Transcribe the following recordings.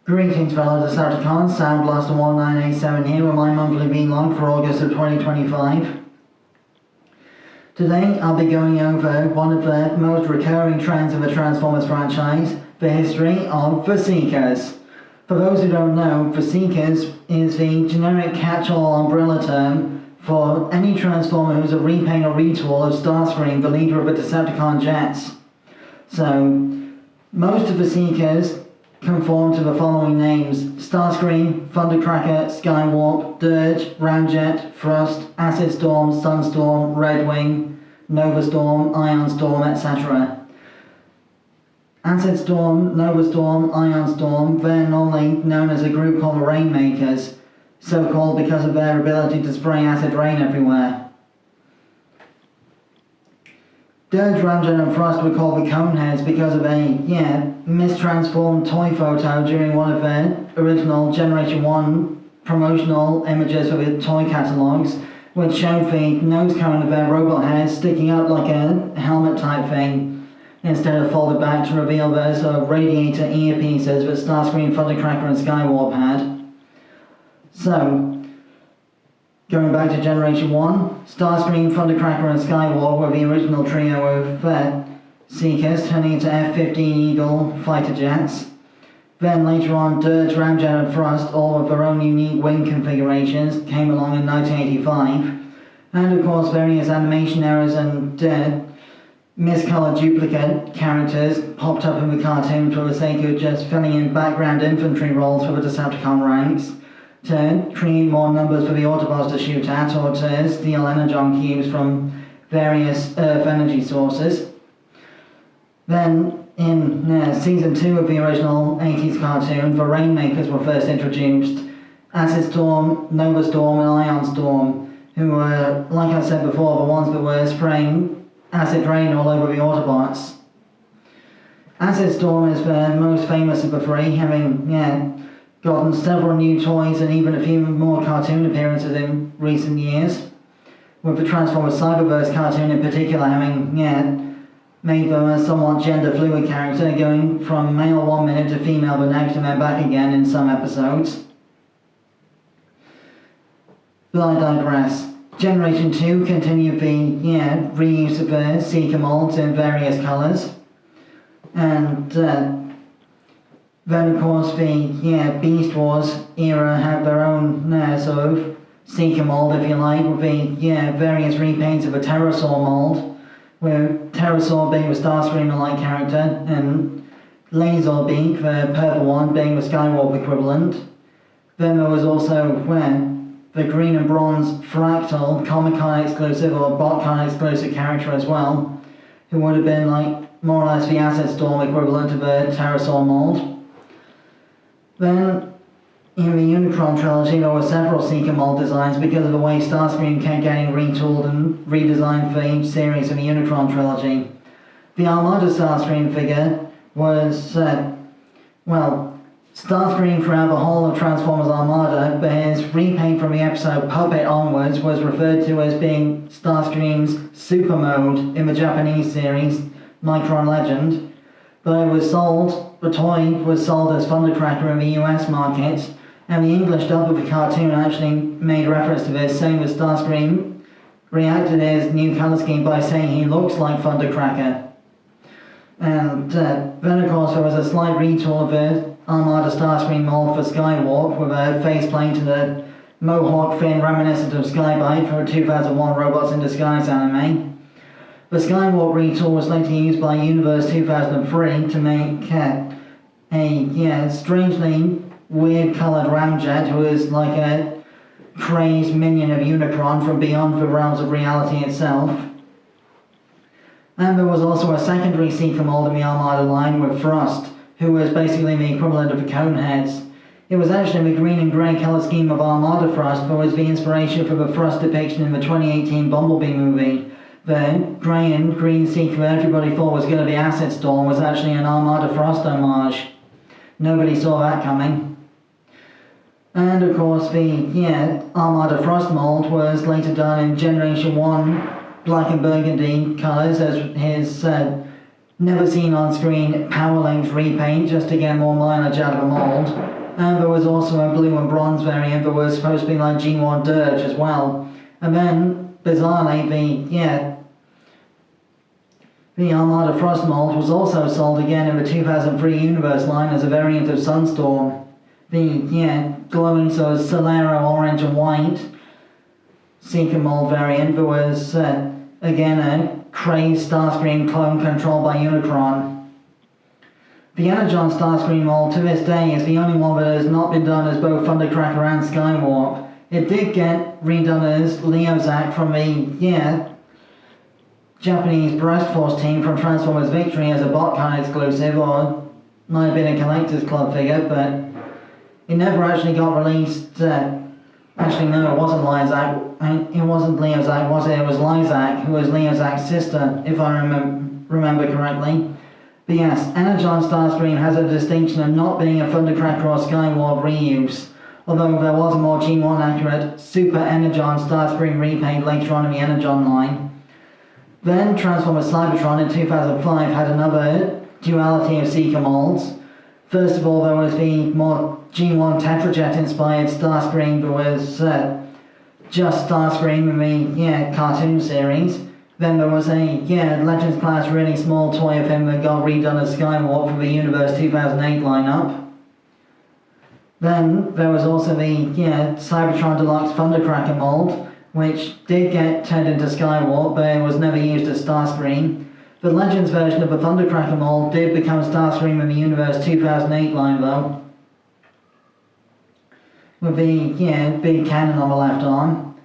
Greetings fellow Decepticons, SoundBlaster1987 here with my monthly vlog for August of 2025. Today I'll be going over one of the most recurring trends of the Transformers franchise, the history of the Seekers. For those who don't know, the Seekers is the generic catch-all umbrella term for any Transformer who's a repaint or retool of Starscream, the leader of the Decepticon Jets. So, most of the Seekers conform to the following names: Starscream, Thundercracker, Skywarp, Dirge, Ramjet, Thrust, Acid Storm, Sunstorm, Redwing, Nova Storm, Ion Storm, etc. Acid Storm, Nova Storm, Ion Storm, they're normally known as a group called the Rainmakers, so called because of their ability to spray acid rain everywhere. Dirge, Ramjet and Thrust were called the Coneheads because of a, mistransformed toy photo during one of their original Generation 1 promotional images for the toy catalogues, which showed the nose cone of their robot heads sticking out like a helmet type thing, instead of folded back to reveal the sort of radiator earpieces that Starscream, Thundercracker and Skywarp had. So, going back to Generation 1, Starscream, Thundercracker and Skywarp were the original trio of Seekers, turning into F-15 Eagle fighter jets. Then later on, Dirge, Ramjet and Thrust, all with their own unique wing configurations, came along in 1985. And of course various animation errors and miscoloured duplicate characters popped up in the cartoon for the sake of just filling in background infantry roles for the Decepticon ranks, to create more numbers for the Autobots to shoot at, or to steal energon cubes from various Earth energy sources. Then, in Season 2 of the original 80s cartoon, the Rainmakers were first introduced. Acid Storm, Nova Storm and Ion Storm, who were, like I said before, the ones that were spraying acid rain all over the Autobots. Acid Storm is the most famous of the three, having, gotten several new toys and even a few more cartoon appearances in recent years, with the Transformers Cyberverse cartoon in particular having, made them a somewhat gender-fluid character, going from male one minute to female the next and then back again in some episodes. But I digress. Generation 2 continued the, reuse of the Seeker molds in various colours, and then of course the Beast Wars era had their own sort of Seeker mold, if you like, with the various repaints of a Pterosaur mold, with Pterosaur being the Starscream-like character, and Laserbeak, the purple one, being the Skywarp equivalent. Then there was also the green and bronze Fractal, Comic-Con exclusive or BotCon exclusive character as well, who would have been like more or less the Acid Storm equivalent of a Pterosaur mold. Then, in the Unicron trilogy, there were several Seeker mold designs because of the way Starscream kept getting retooled and redesigned for each series in the Unicron trilogy. The Armada Starscream figure was, Starscream throughout the whole of Transformers Armada, but his repaint from the episode Puppet onwards was referred to as being Starscream's Super Mode in the Japanese series, Micron Legend. But it was sold, the toy was sold as Thundercracker in the US market, and the English dub of the cartoon actually made reference to this, saying that Starscream reacted to his new colour scheme by saying he looks like Thundercracker. And then of course there was a slight retool of the Armada Starscream mold for Skywarp, with a faceplate and a mohawk fin reminiscent of Skybite for a 2001 Robots in Disguise anime. The Skywarp retool was later used by Universe 2003 to make a strangely weird coloured Ramjet, who is like a crazed minion of Unicron from beyond the realms of reality itself. And there was also a secondary Seeker mold in the Armada line with Thrust, who was basically the equivalent of the Coneheads. It was actually the green and grey colour scheme of Armada Thrust that was the inspiration for the Thrust depiction in the 2018 Bumblebee movie. The grey and green Seeker that everybody thought was going to be Acid Storm was actually an Armada Thrust homage. Nobody saw that coming. And of course the Armada Thrust mold was later done in Generation 1 black and burgundy colours as his never seen on screen Power Links repaint just to get more mileage out of a mold. And there was also a blue and bronze variant that was supposed to be like G1 Dirge as well. And then, bizarrely, the Armada Frost mold was also sold again in the 2003 Universe line as a variant of Sunstorm. The, glowing sort of Solero orange and white Seeker mold variant that was, again, a crazed Starscream clone controlled by Unicron. The Energon Starscream mold to this day is the only one that has not been done as both Thundercracker and Skywarp. It did get redone as Leozak from the, Japanese Breast Force team from Transformers Victory as a botcon exclusive, or might have been a Collector's Club figure, but it never actually got released. Actually, no, it wasn't Leozak. It wasn't Leozak, was it? It was Lyzak, who was Leozak's sister, if I remember correctly. But yes, Energon Starscream has a distinction of not being a Thundercracker or Skywarp reuse, although there was a more G1 accurate Super Energon Starscream repaint later on in the Energon line. Then Transformers Cybertron in 2005 had another duality of Seeker molds. First of all, there was the more G1 Tetrajet inspired Starscream that was just Starscream in the cartoon series. Then there was a Legends class really small toy of him that got redone as Skywarp for the Universe 2008 lineup. Then there was also the Cybertron Deluxe Thundercracker mold, which did get turned into Skywarp, but it was never used as Starscream. The Legends version of the Thundercracker mold did become Starscream in the Universe 2008 line though, with the big cannon on the left arm.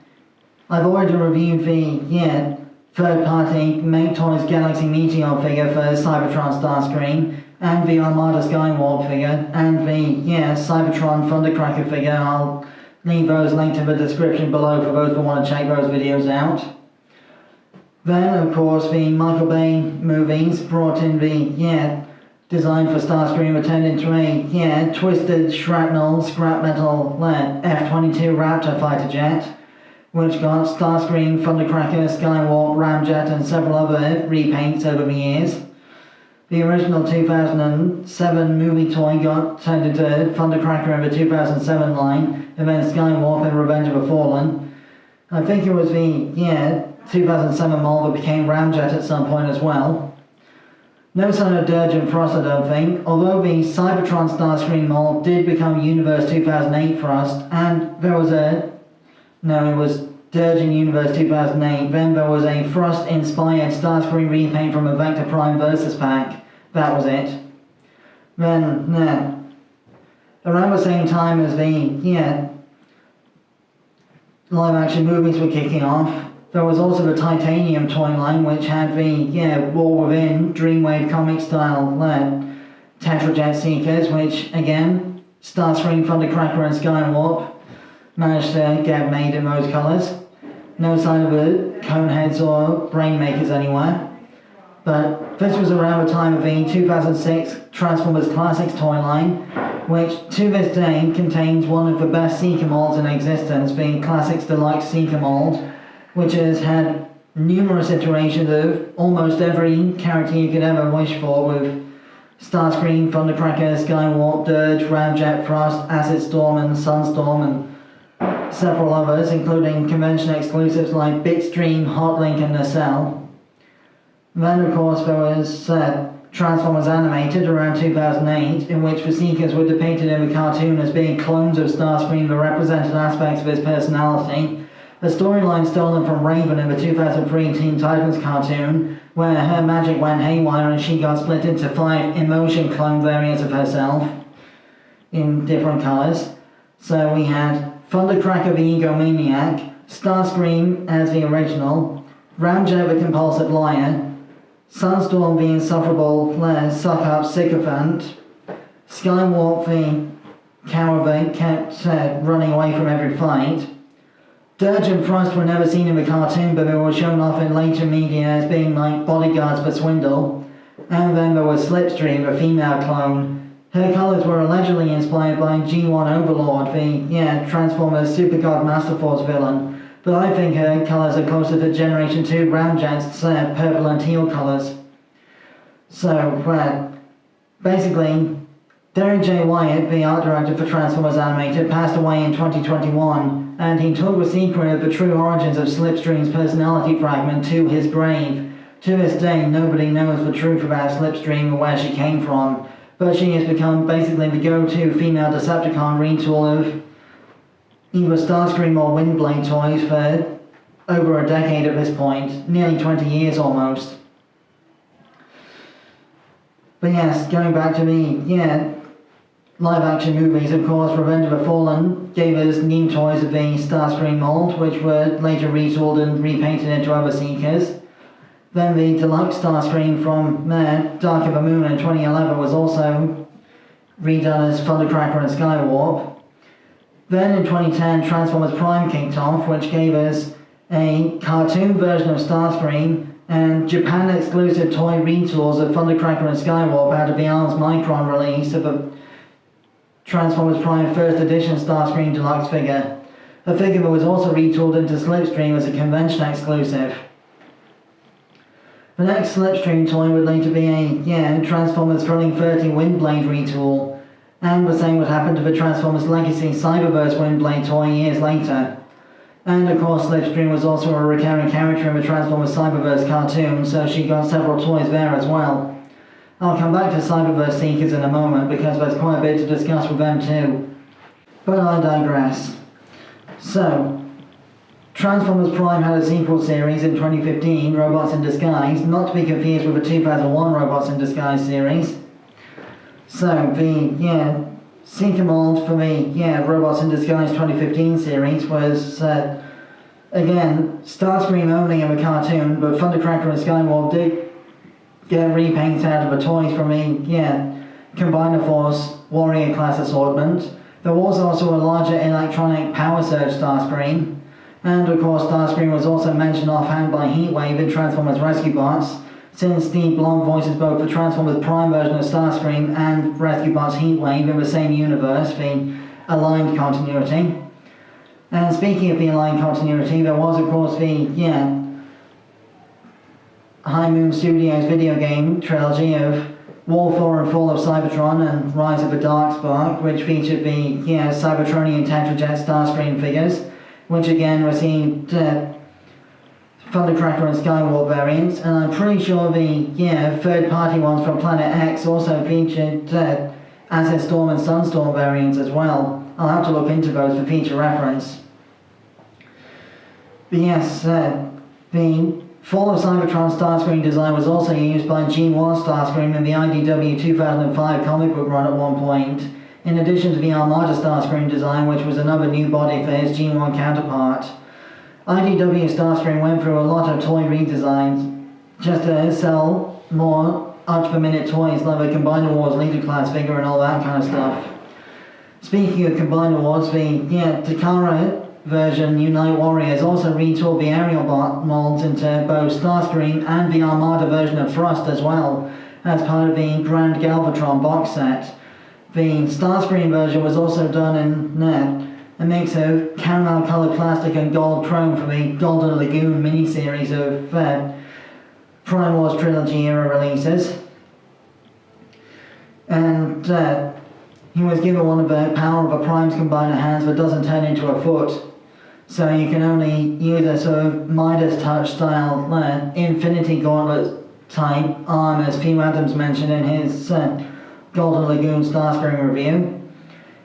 I've already reviewed the third-party Make Toys Galaxy Meteor figure for Cybertron Starscream, and the Armada Skywarp figure, and the Cybertron Thundercracker figure. I'll leave those linked in the description below for those who want to check those videos out. Then, of course, the Michael Bay movies brought in the design for Starscream that turned into a twisted shrapnel scrap metal F-22 Raptor fighter jet, which got Starscream, Thundercracker, Skywarp, Ramjet and several other repaints over the years. The original 2007 movie toy got turned into Thundercracker in the 2007 line, and then Skywarp in Revenge of the Fallen. I think it was the 2007 mold that became Ramjet at some point as well. No sign of Dirge and Thrust, I don't think, although the Cybertron Starscream mold did become Universe 2008 Thrust, and there was it was Dirge in Universe 2008, then there was a Thrust-inspired Starscream repaint from a Vector Prime Versus pack. That was it. Then, around the same time as the, live-action movies were kicking off, there was also the Titanium toy line, which had the, War Within, Dreamwave comic-style, Tetrajet Seekers, which, again, Starscream, Thundercracker and Skywarp managed to get made in those colours. No sign of the Coneheads or Rainmakers anywhere. But this was around the time of the 2006 Transformers Classics toy line, which to this day contains one of the best Seeker molds in existence, the Classics Deluxe Seeker mold, which has had numerous iterations of almost every character you could ever wish for, with Starscream, Thundercracker, Skywarp, Dirge, Ramjet, Thrust, Acid Storm and Sunstorm, and several others, including convention exclusives like Bitstream, Hotlink and Nacelle. Then of course there was Transformers Animated around 2008, in which the Seekers were depicted in the cartoon as being clones of Starscream that represented aspects of his personality. A storyline stolen from Raven in the 2003 Teen Titans cartoon, where her magic went haywire and she got split into 5 emotion clone variants of herself in different colours. So we had Thundercracker the Egomaniac, Starscream as the original, Ramjet the Compulsive Liar, Sunstorm the Insufferable Suck-Up Sycophant, Skywarp the Coward that kept running away from every fight. Dirge and Thrust were never seen in the cartoon, but they were shown off in later media as being like bodyguards for Swindle. And then there was Slipstream, the female clone. Her colours were allegedly inspired by G1 Overlord, the Transformers Super God Master Force villain. But I think her colours are closer to Generation 2 Ramjet's purple and teal colours. So, basically, Derek J. Wyatt, the art director for Transformers Animated, passed away in 2021, and he took the secret of the true origins of Slipstream's personality fragment to his grave. To this day, nobody knows the truth about Slipstream or where she came from, but she has become basically the go-to female Decepticon retool of either Starscream or Windblade toys for over a decade at this point, nearly 20 years almost. But yes, going back to the, live-action movies, of course, Revenge of the Fallen gave us new toys of the Starscream mold, which were later retooled and repainted into other Seekers. Then the deluxe Starscream from Dark of the Moon in 2011 was also redone as Thundercracker and Skywarp. Then in 2010, Transformers Prime kicked off, which gave us a cartoon version of Starscream and Japan-exclusive toy retools of Thundercracker and Skywarp out of the Arms Micron release of a Transformers Prime First Edition Starscream Deluxe figure. A figure that was also retooled into Slipstream as a convention exclusive. The next Slipstream toy would later be a, Transformers Thrilling 30 Windblade retool, and the same would happen to the Transformers Legacy Cyberverse Windblade toy years later. And of course Slipstream was also a recurring character in the Transformers Cyberverse cartoon, so she got several toys there as well. I'll come back to Cyberverse Seekers in a moment because there's quite a bit to discuss with them too. But I digress. So, Transformers Prime had a sequel series in 2015, Robots in Disguise, not to be confused with the 2001 Robots in Disguise series. So, the, Seeker mold for the, Robots in Disguise 2015 series was, again, Starscream only in the cartoon, but Thundercracker and Skywarp did get repaints out of the toys from the, Combiner Force Warrior class assortment. There was also a larger electronic Power Surge Starscream, and of course Starscream was also mentioned offhand by Heatwave in Transformers Rescue Bots, since Steve Blum voices both the Transformers Prime version of Starscream and Rescue Bots Heatwave in the same universe, the aligned continuity. And speaking of the aligned continuity, there was of course the, High Moon Studios video game trilogy of War for and Fall of Cybertron and Rise of the Darkspark, which featured the Cybertronian Tetrajet Starscream figures, which again received Thundercracker and Skywarp variants, and I'm pretty sure the third-party ones from Planet X also featured Asset Storm and Sunstorm variants as well. I'll have to look into those for future reference. But yes, the Fall of Cybertron Starscream design was also used by G1 Starscream in the IDW 2005 comic book run at one point, in addition to the Armada Starscream design, which was another new body for his G1 counterpart. IDW Starscream went through a lot of toy redesigns just to sell more up-to-the-minute toys like the Combiner Wars Leader class figure and all that kind of stuff. Speaking of Combiner Wars, the Takara version Unite Warriors also retooled the aerial bot molds into both Starscream and the Armada version of Thrust as well, as part of the Grand Galvatron box set. The Starscream version was also done in a mix of caramel coloured plastic and gold chrome for the Golden Lagoon miniseries of Prime Wars Trilogy era releases. And he was given one of the power of a Prime's combiner hands that doesn't turn into a foot. So you can only use a sort of Midas touch style Infinity Gauntlet type arm, as P. Adams mentioned in his Golden Lagoon Starscream review.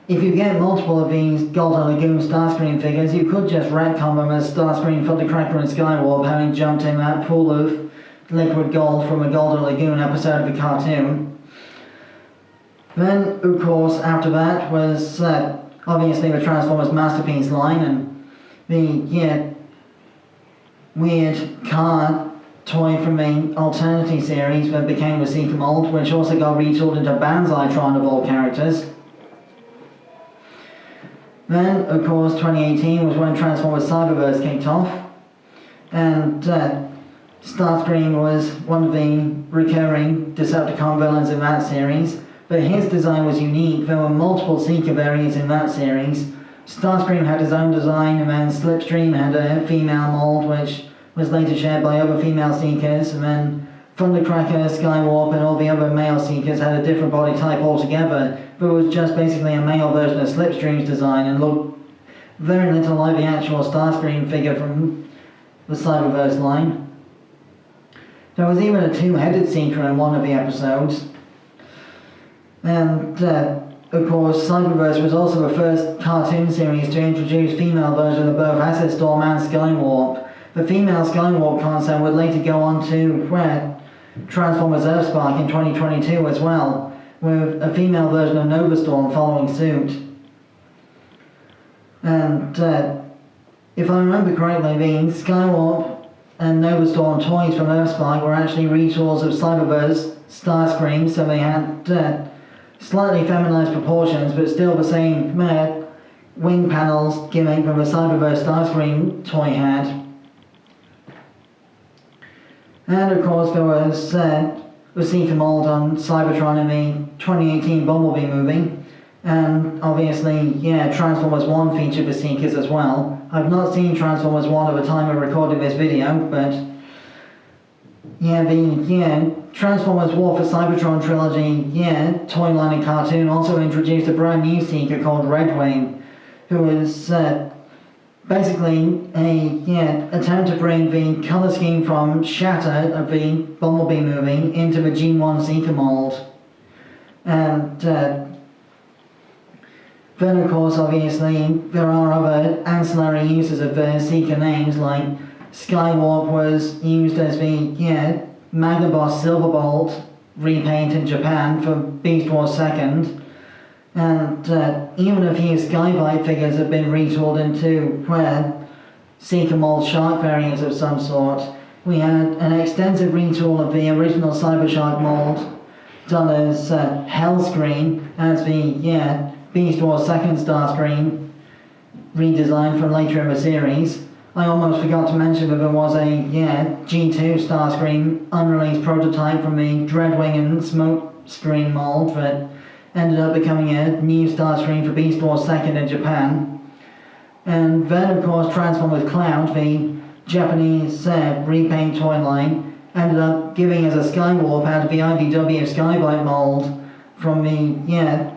If you get multiple of these Golden Lagoon Starscream figures, you could just retcon them as Starscream, Thundercracker and Skywarp, having jumped in that pool of liquid gold from a Golden Lagoon episode of the cartoon. Then, of course, after that was obviously the Transformers Masterpiece line and the weird car toy from the Alternity series that became the Seeker mold, which also got retooled into Banzai-tron of all characters. Then, of course, 2018 was when Transformers Cyberverse kicked off, and Starscream was one of the recurring Decepticon villains in that series, but his design was unique. There were multiple Seeker variants in that series. Starscream had his own design, and then Slipstream had a female mold, which was later shared by other female Seekers, and then Thundercracker, Skywarp and all the other male Seekers had a different body type altogether, but was just basically a male version of Slipstream's design and looked very little like the actual Starscream figure from the Cyberverse line. There was even a two-headed Seeker in one of the episodes. And, of course, Cyberverse was also the first cartoon series to introduce female versions of both Acid Storm and Skywarp. The female Skywarp concept would later go on to Transformers Earthspark in 2022 as well, with a female version of Nova Storm following suit. And if I remember correctly, the Skywarp and Nova Storm toys from Earthspark were actually retools of Cyberverse Starscream, so they had slightly feminized proportions, but still the same wing panels gimmick that the Cyberverse Starscream toy had. And of course there was the Seeker mold on Cybertron in the 2018 Bumblebee movie. And obviously, Transformers 1 featured the Seekers as well. I've not seen Transformers 1 at the time of recording this video, but the Transformers War for Cybertron trilogy, toy line and cartoon also introduced a brand new Seeker called Redwing, who was basically a attempt to bring the colour scheme from Shatter of the Bumblebee movie into the G1 Seeker mold. And then of course obviously there are other ancillary uses of the Seeker names, like Skywarp was used as the Magnaboss Silverbolt repaint in Japan for Beast Wars 2nd, and even a few Skybite figures have been retooled into Seeker mold shark variants of some sort. We had an extensive retool of the original Cybershark mold done as Hellscream as the Beast Wars 2nd Starscream redesigned from later in the series. I almost forgot to mention that there was a G2 Starscream unreleased prototype from the Dreadwing and Smokescreen mold that ended up becoming a new Starscream for Beast Wars 2nd in Japan. And then of course Transformers Cloud, the Japanese repaint toy line, ended up giving us a Skywarp out of the IDW Skybite mold from the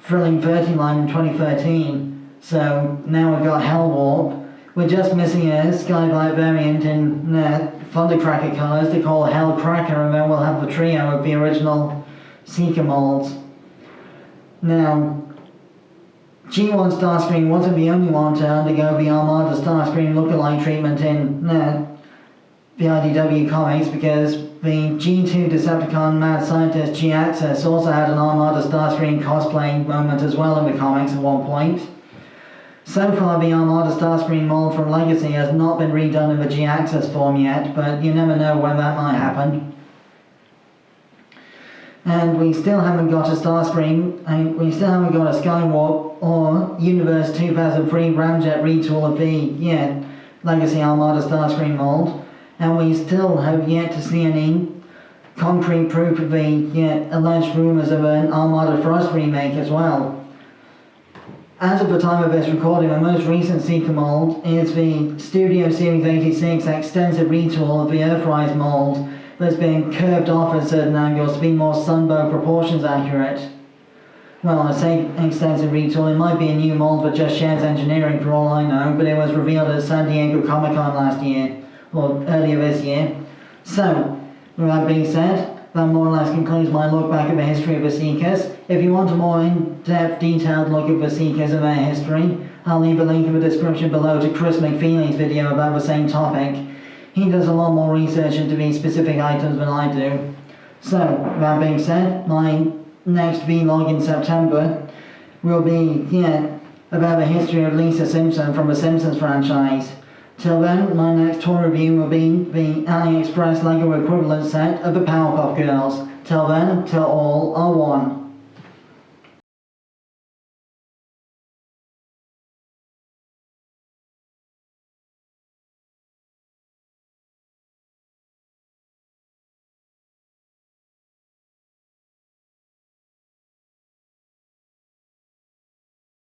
Thrilling 30 line in 2013. So now we've got Hellwarp. We're just missing a Skybite variant in Thundercracker colours to call Hellcracker, and then we'll have the trio of the original Seeker molds. Now, G1 Starscream wasn't the only one to undergo the Armada Starscream lookalike treatment in the IDW comics, because the G2 Decepticon Mad Scientist G-Axis also had an Armada Starscream cosplay moment as well in the comics at one point. So far the Armada Starscream mold from Legacy has not been redone in the G-Axis form yet, but you never know when that might happen. And we still haven't got a Starscream, and we still haven't got a Skywarp or Universe 2003 Ramjet retool of the Legacy Armada Starscream mold, and we still have yet to see any concrete proof of the alleged rumours of an Armada Thrust remake as well. As of the time of this recording, the most recent Seeker mold is the Studio Series 86 extensive retool of the Earthrise mold that's been curved off at certain angles to be more Sunbow proportions accurate. Well, I say extensive retool, it might be a new mold that just shares engineering for all I know, but it was revealed at San Diego Comic-Con last year, or earlier this year. So, with that being said, that more or less concludes my look back at the history of the Seekers. If you want a more in-depth, detailed look at the Seekers and their history, I'll leave a link in the description below to Chris McFeely's video about the same topic. He does a lot more research into these specific items than I do. So, with that being said, my next vlog in September will be, about the history of Lisa Simpson from the Simpsons franchise. Till then, my next toy review will be the AliExpress LEGO equivalent set of the Powerpuff Girls. Till then, till all are one.